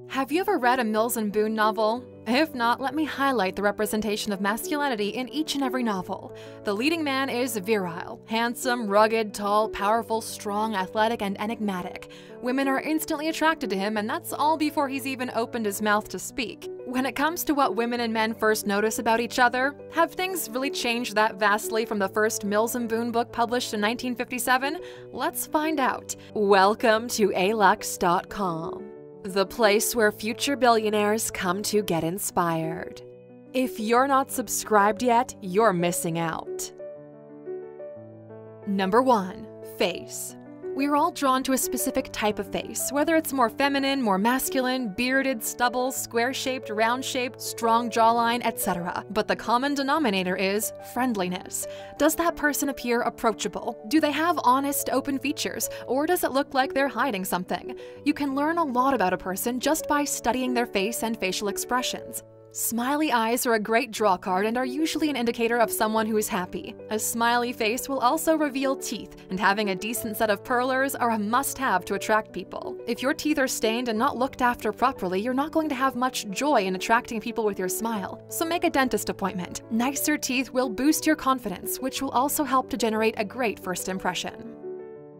Have you ever read a Mills and Boon novel? If not, let me highlight the representation of masculinity in each and every novel. The leading man is virile, handsome, rugged, tall, powerful, strong, athletic, and enigmatic. Women are instantly attracted to him, and that's all before he's even opened his mouth to speak. When it comes to what women and men first notice about each other, have things really changed that vastly from the first Mills and Boon book published in 1957? Let's find out. Welcome to Alux.com. The place where future billionaires come to get inspired. If you're not subscribed yet, you're missing out. Number 1. Face. We're all drawn to a specific type of face, whether it's more feminine, more masculine, bearded, stubble, square-shaped, round-shaped, strong jawline, etc. But the common denominator is friendliness. Does that person appear approachable? Do they have honest, open features? Or does it look like they're hiding something? You can learn a lot about a person just by studying their face and facial expressions. Smiley eyes are a great draw card and are usually an indicator of someone who is happy. A smiley face will also reveal teeth, and having a decent set of pearlers are a must-have to attract people. If your teeth are stained and not looked after properly, you're not going to have much joy in attracting people with your smile. So make a dentist appointment. Nicer teeth will boost your confidence, which will also help to generate a great first impression.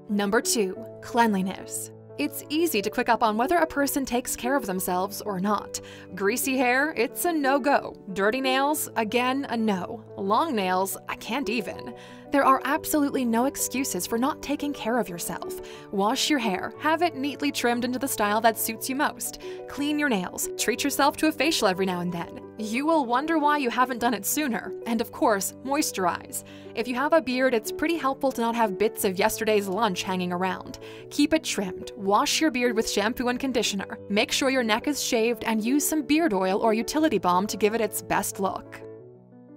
Number 2. Cleanliness. It's easy to pick up on whether a person takes care of themselves or not. Greasy hair, it's a no-go. Dirty nails, again, a no. Long nails, I can't even. There are absolutely no excuses for not taking care of yourself. Wash your hair, have it neatly trimmed into the style that suits you most. Clean your nails, treat yourself to a facial every now and then. You will wonder why you haven't done it sooner. And of course, moisturize. If you have a beard, it's pretty helpful to not have bits of yesterday's lunch hanging around. Keep it trimmed, wash your beard with shampoo and conditioner. Make sure your neck is shaved and use some beard oil or utility balm to give it its best look.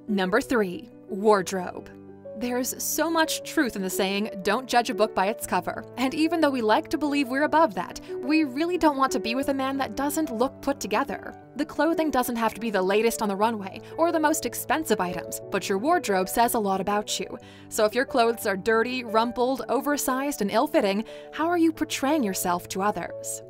Number 3. Wardrobe. There's so much truth in the saying, don't judge a book by its cover. And even though we like to believe we're above that, we really don't want to be with a man that doesn't look put together. The clothing doesn't have to be the latest on the runway or the most expensive items, but your wardrobe says a lot about you. So if your clothes are dirty, rumpled, oversized, and ill-fitting, how are you portraying yourself to others?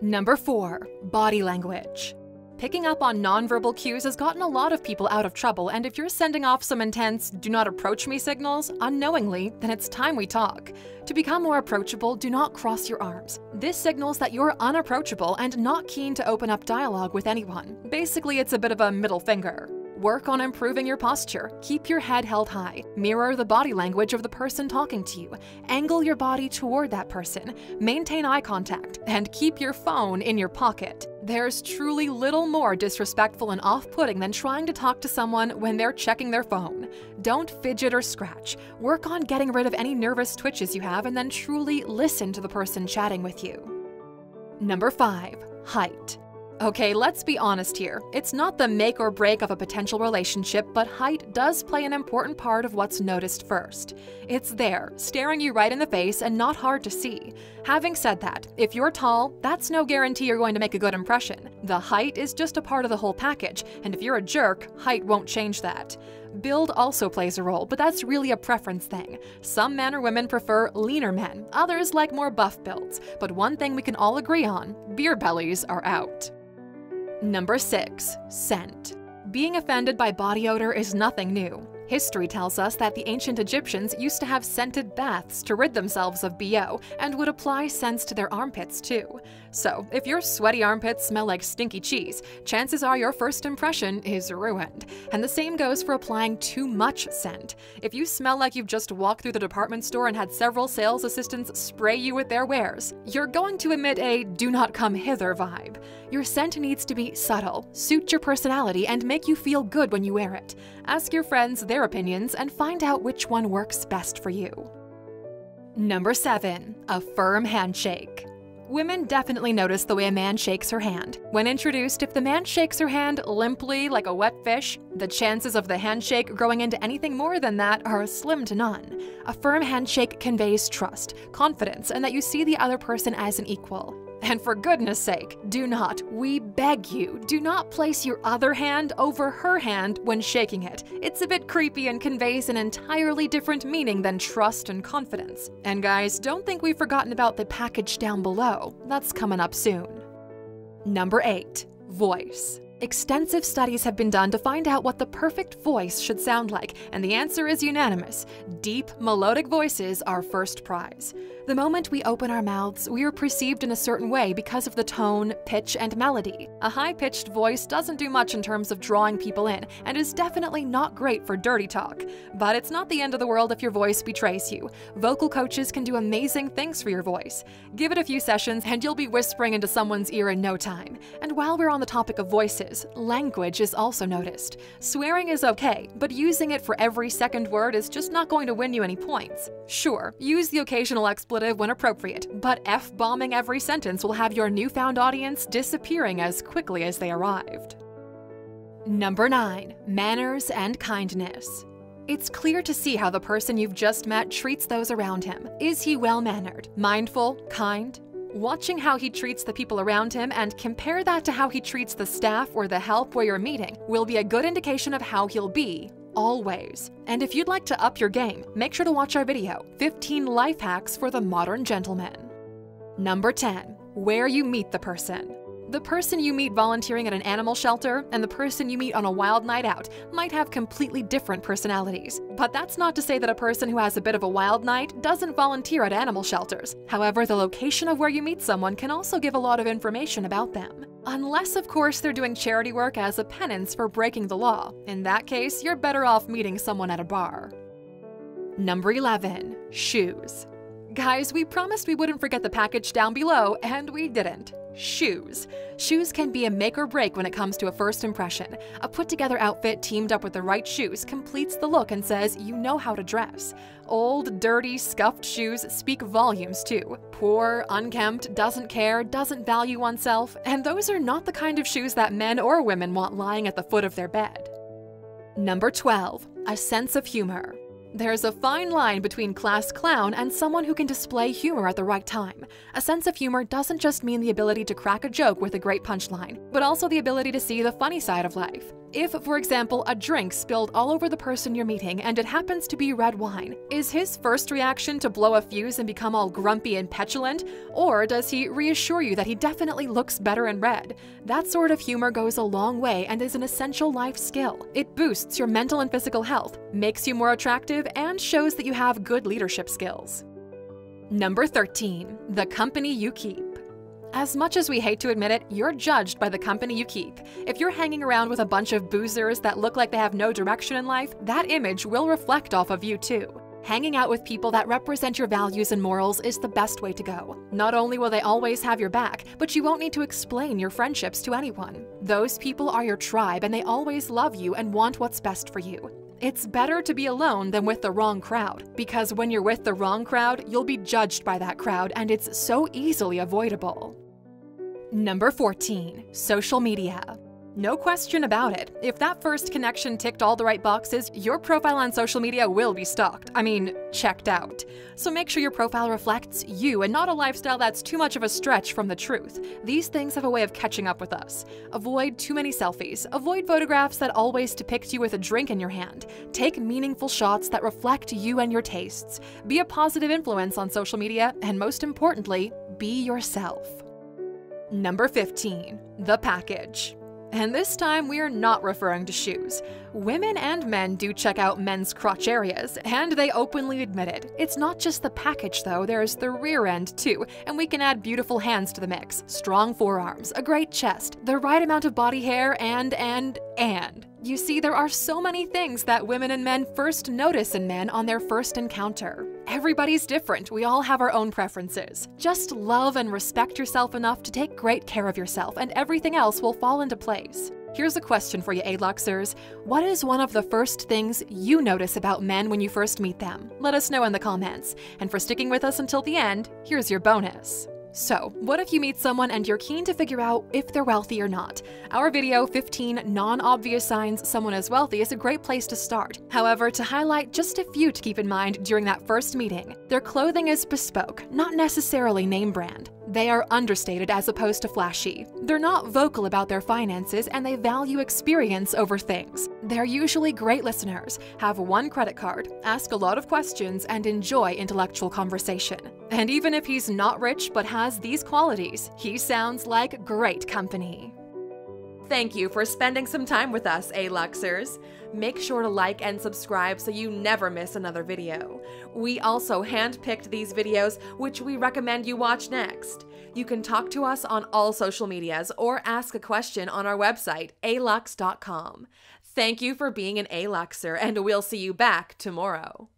Number 4. Body language. Picking up on nonverbal cues has gotten a lot of people out of trouble, and if you're sending off some intense "do not approach me" signals unknowingly, then it's time we talk. To become more approachable, do not cross your arms. This signals that you're unapproachable and not keen to open up dialogue with anyone. Basically, it's a bit of a middle finger. Work on improving your posture. Keep your head held high. Mirror the body language of the person talking to you. Angle your body toward that person. Maintain eye contact. And keep your phone in your pocket. There's truly little more disrespectful and off-putting than trying to talk to someone when they're checking their phone. Don't fidget or scratch. Work on getting rid of any nervous twitches you have and then truly listen to the person chatting with you. Number 5. Height. Okay, let's be honest here. It's not the make or break of a potential relationship, but height does play an important part of what's noticed first. It's there, staring you right in the face and not hard to see. Having said that, if you're tall, that's no guarantee you're going to make a good impression. The height is just a part of the whole package, and if you're a jerk, height won't change that. Build also plays a role, but that's really a preference thing. Some men or women prefer leaner men, others like more buff builds. But one thing we can all agree on, beer bellies are out. Number 6. Scent. Being offended by body odor is nothing new. History tells us that the ancient Egyptians used to have scented baths to rid themselves of BO and would apply scents to their armpits too. So, if your sweaty armpits smell like stinky cheese, chances are your first impression is ruined. And the same goes for applying too much scent. If you smell like you've just walked through the department store and had several sales assistants spray you with their wares, you're going to emit a "do not come hither" vibe. Your scent needs to be subtle, suit your personality, and make you feel good when you wear it. Ask your friends their opinions and find out which one works best for you. Number 7. A firm handshake. Women definitely notice the way a man shakes her hand. When introduced, if the man shakes her hand limply like a wet fish, the chances of the handshake growing into anything more than that are slim to none. A firm handshake conveys trust, confidence, and that you see the other person as an equal. And for goodness sake, do not, we beg you, do not place your other hand over her hand when shaking it. It's a bit creepy and conveys an entirely different meaning than trust and confidence. And guys, don't think we've forgotten about the package down below. That's coming up soon. Number 8. Voice. Extensive studies have been done to find out what the perfect voice should sound like, and the answer is unanimous. Deep, melodic voices are first prize. The moment we open our mouths, we are perceived in a certain way because of the tone, pitch, and melody. A high-pitched voice doesn't do much in terms of drawing people in, and is definitely not great for dirty talk. But it's not the end of the world if your voice betrays you. Vocal coaches can do amazing things for your voice. Give it a few sessions, and you'll be whispering into someone's ear in no time. And while we're on the topic of voices, language is also noticed. Swearing is okay, but using it for every second word is just not going to win you any points. Sure, use the occasional expletive when appropriate, but F-bombing every sentence will have your newfound audience disappearing as quickly as they arrived. Number 9. Manners and kindness. It's clear to see how the person you've just met treats those around him. Is he well-mannered, mindful, kind? Watching how he treats the people around him and compare that to how he treats the staff or the help where you're meeting will be a good indication of how he'll be, always. And if you'd like to up your game, make sure to watch our video, 15 Life Hacks for the Modern Gentleman. Number 10. Where you meet the person. The person you meet volunteering at an animal shelter and the person you meet on a wild night out might have completely different personalities. But that's not to say that a person who has a bit of a wild night doesn't volunteer at animal shelters. However, the location of where you meet someone can also give a lot of information about them. Unless, of course, they're doing charity work as a penance for breaking the law. In that case, you're better off meeting someone at a bar. Number 11. Shoes. Guys, we promised we wouldn't forget the package down below, and we didn't. Shoes. Shoes can be a make or break when it comes to a first impression. A put-together outfit teamed up with the right shoes completes the look and says you know how to dress. Old, dirty, scuffed shoes speak volumes too. Poor, unkempt, doesn't care, doesn't value oneself, and those are not the kind of shoes that men or women want lying at the foot of their bed. Number 12. A sense of humor. There's a fine line between class clown and someone who can display humor at the right time. A sense of humor doesn't just mean the ability to crack a joke with a great punchline, but also the ability to see the funny side of life. If, for example, a drink spilled all over the person you're meeting and it happens to be red wine, is his first reaction to blow a fuse and become all grumpy and petulant? Or does he reassure you that he definitely looks better in red? That sort of humor goes a long way and is an essential life skill. It boosts your mental and physical health, makes you more attractive, and shows that you have good leadership skills. Number 13. The company you keep. As much as we hate to admit it, you're judged by the company you keep. If you're hanging around with a bunch of boozers that look like they have no direction in life, that image will reflect off of you too. Hanging out with people that represent your values and morals is the best way to go. Not only will they always have your back, but you won't need to explain your friendships to anyone. Those people are your tribe and they always love you and want what's best for you. It's better to be alone than with the wrong crowd, because when you're with the wrong crowd, you'll be judged by that crowd and it's so easily avoidable. Number 14. Social media. No question about it. If that first connection ticked all the right boxes, your profile on social media will be checked out. So make sure your profile reflects you and not a lifestyle that's too much of a stretch from the truth. These things have a way of catching up with us. Avoid too many selfies. Avoid photographs that always depict you with a drink in your hand. Take meaningful shots that reflect you and your tastes. Be a positive influence on social media, and most importantly, be yourself. Number 15. The package. And this time we are not referring to shoes. Women and men do check out men's crotch areas, and they openly admit it. It's not just the package though, there's the rear end too, and we can add beautiful hands to the mix, strong forearms, a great chest, the right amount of body hair, and. You see, there are so many things that women and men first notice in men on their first encounter. Everybody's different, we all have our own preferences. Just love and respect yourself enough to take great care of yourself, and everything else will fall into place. Here's a question for you, A-Luxers. What is one of the first things you notice about men when you first meet them? Let us know in the comments. And for sticking with us until the end, here's your bonus. So, what if you meet someone and you're keen to figure out if they're wealthy or not? Our video, 15 non-obvious signs someone is wealthy, is a great place to start. However, to highlight just a few to keep in mind during that first meeting, their clothing is bespoke, not necessarily name brand. They are understated as opposed to flashy. They're not vocal about their finances, and they value experience over things. They're usually great listeners, have one credit card, ask a lot of questions, and enjoy intellectual conversation. And even if he's not rich but has these qualities, he sounds like great company. Thank you for spending some time with us, Aluxers. Make sure to like and subscribe so you never miss another video. We also handpicked these videos, which we recommend you watch next. You can talk to us on all social medias or ask a question on our website, Alux.com. Thank you for being an Aluxer, and we'll see you back tomorrow.